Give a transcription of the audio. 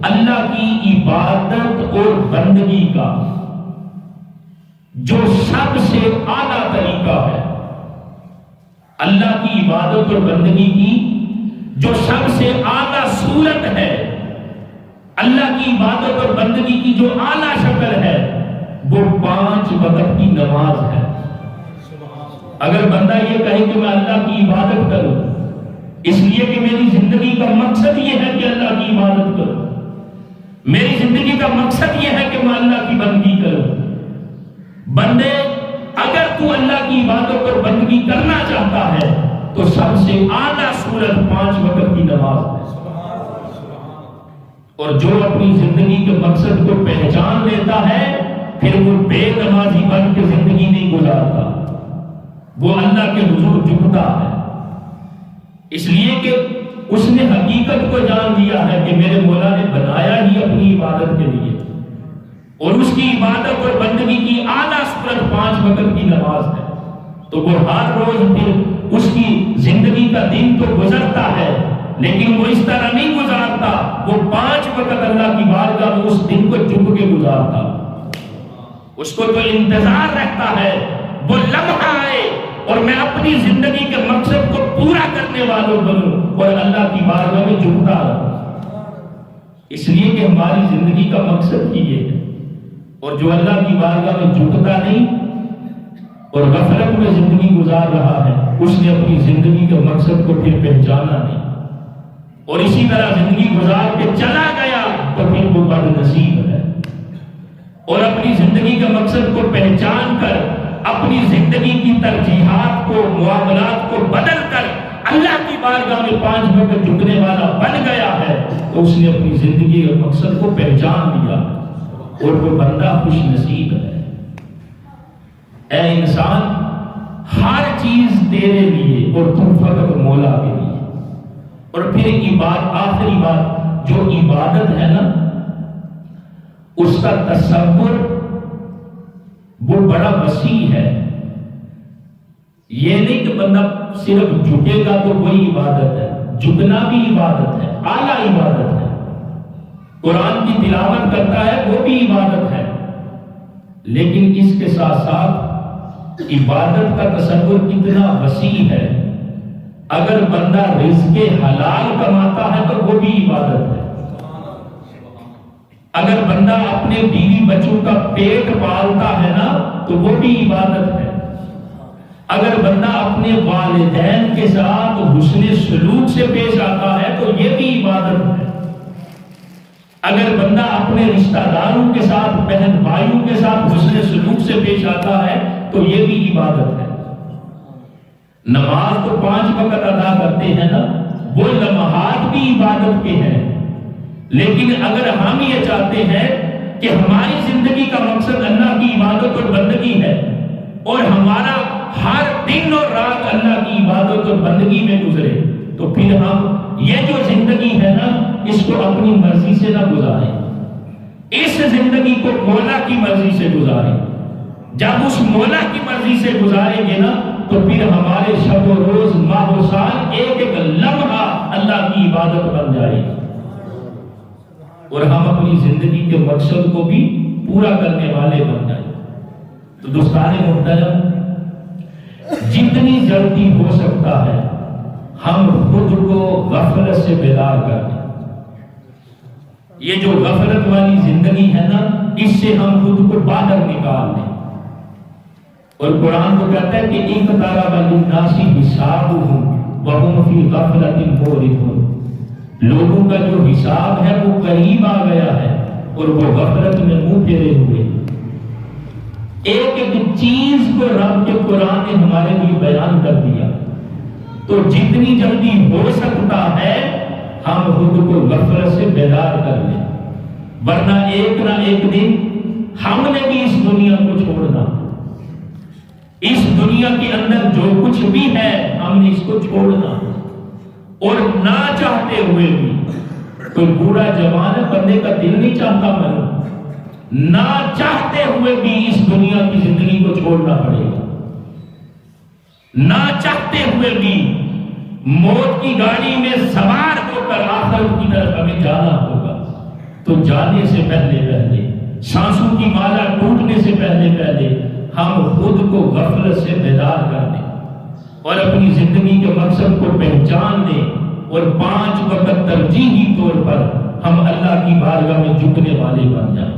اللہ کی عبادت اور بندگی کا جو سب سے اعلیٰ طریقہ ہے، اللہ کی عبادت اور بندگی کی جو سب سے اعلیٰ صورت ہے، اللہ کی عبادت اور بندگی کی جو اعلیٰ شکل ہے، وہ 5 وقت کی نماز ہے۔ اگر بندہ یہ کہے کہ میں اللہ کی عبادت کروں اس لیے کہ میری زندگی کا مقصد یہ ہے کہ اللہ کی عبادت کروں، میری زندگی کا مقصد یہ ہے کہ میں اللہ کی بندگی کروں، بندے اگر تو اللہ کی عبادت اور بندگی کرنا چاہتا ہے تو سب سے اعلیٰ صورت 5 وقت کی نماز ہے۔ اور جو اپنی زندگی کے مقصد کو پہچان لیتا ہے پھر وہ بے نمازی بن کے زندگی نہیں گزارتا، وہ اللہ کے حضور جھکتا ہے، اس لیے کہ اس نے حقیقت کو جان لیا ہے کہ میرے مولا نے بنایا ہی اپنی عبادت کے لیے، اور اس کی عبادت اور بندگی کی اعلیٰ صورت 5 وقت کی نماز ہے۔ تو وہ ہر روز پھر اس کی زندگی کا دن تو گزرتا ہے لیکن وہ اس طرح نہیں گزارتا، وہ 5 وقت اللہ کی بارگاہ میں اس دن کو جھک کے گزارتا، اس کو تو انتظار رہتا ہے وہ لمحہ آئے اور میں اپنی زندگی کے مقصد کو پورا کرنے والوں بنوں اور اللہ کی بارگاہ میں جھکتا رہوں، اس لیے کہ ہماری زندگی کا مقصد ہی یہ ہے۔ اور جو اللہ کی بارگاہ میں جھکتا نہیں اور غفلت میں زندگی گزار رہا ہے، اس نے اپنی زندگی کے مقصد کو پھر پہچانا نہیں، اور اسی طرح زندگی گزار کے چلا گیا تو پھر وہ بد نصیب ہے۔ اور اپنی زندگی کے مقصد کو پہچان کر اپنی زندگی کی ترجیحات کو، معاملات کو بدل کر اللہ کی بارگاہ میں 5 وقت جھکنے والا بن گیا ہے تو اس نے اپنی زندگی کے مقصد کو پہچان لیا اور وہ بندہ خوش نصیب ہے۔ اے انسان، ہر چیز تیرے لیے اور تم فقط مولا کے لیے۔ اور پھر آخری بات، جو عبادت ہے نا اس کا تصور وہ بڑا وسیع ہے، یہ نہیں کہ بندہ صرف جھکے گا تو وہی عبادت ہے، جھکنا بھی عبادت ہے، اعلیٰ عبادت ہے، قرآن کی تلاوت کرتا ہے وہ بھی عبادت ہے، لیکن اس کے ساتھ ساتھ عبادت کا تصور کتنا وسیع ہے۔ اگر بندہ رزق حلال کماتا ہے تو وہ بھی عبادت ہے، اگر بندہ اپنے بیوی بچوں کا پیٹ پالتا ہے نا تو وہ بھی عبادت ہے، اگر بندہ اپنے والدین کے ساتھ حسن سلوک سے پیش آتا ہے تو یہ بھی عبادت ہے، اگر بندہ اپنے رشتہ داروں کے ساتھ، بہن بھائیوں کے ساتھ حسن سلوک سے پیش آتا ہے تو یہ بھی عبادت ہے۔ نماز تو 5 وقت ادا کرتے ہیں نا، وہ لمحات بھی عبادت کے ہیں، لیکن اگر ہم یہ چاہتے ہیں کہ ہماری زندگی کا مقصد اللہ کی عبادت اور بندگی ہے اور ہمارا ہر دن اور رات اللہ کی عبادت اور بندگی میں گزرے تو پھر ہم یہ جو زندگی ہے نا اس کو اپنی مرضی سے نہ گزاریں، اس زندگی کو مولا کی مرضی سے گزاریں۔ جب اس مولا کی مرضی سے گزاریں گے نا تو پھر ہمارے شب و روز، ماہ و سال، ایک ایک لمحہ اللہ کی عبادت بن جائے گی اور ہم اپنی زندگی کے مقصد کو بھی پورا کرنے والے بن جائیں۔ تو دوستان محترم، جتنی جلدی ہو سکتا ہے ہم خود کو غفلت سے بیدار کر دیں۔ یہ جو غفلت والی زندگی ہے نا اس سے ہم خود کو باہر نکال دیں، اور قرآن تو کہتا ہے کہ اقترب للناس حسابهم وهم فی غفلۃ معرضون، لوگوں کا جو حساب ہے وہ قریب آ گیا ہے اور وہ غفلت میں منہ پھیرے ہوئے۔ ایک ایک چیز کو رب کے قرآن نے ہمارے لیے بیان کر دیا، تو جتنی جلدی ہو سکتا ہے ہم خود کو غفلت سے بیدار کر لیں، ورنہ ایک نہ ایک دن ہم نے بھی اس دنیا کو چھوڑنا، اس دنیا کے اندر جو کچھ بھی ہے ہم نے اس کو چھوڑنا، اور نہ چاہتے ہوئے بھی کوئی بوڑھا جوان ہے، بندے کا دل نہیں چاہتا مروں، نہ چاہتے ہوئے بھی اس دنیا کی زندگی کو چھوڑنا پڑے گا، نہ چاہتے ہوئے بھی موت کی گاڑی میں سوار ہو کر آخرت کی طرف ہمیں جانا ہوگا۔ تو جانے سے پہلے سانسوں کی مالا ٹوٹنے سے پہلے ہم خود کو غفلت سے بیدار کر دیں اور اپنی زندگی کے مقصد کو پہچان لیں، اور 5 وقت ترجیحی طور پر ہم اللہ کی بارگاہ میں جھکنے والے بن جائیں۔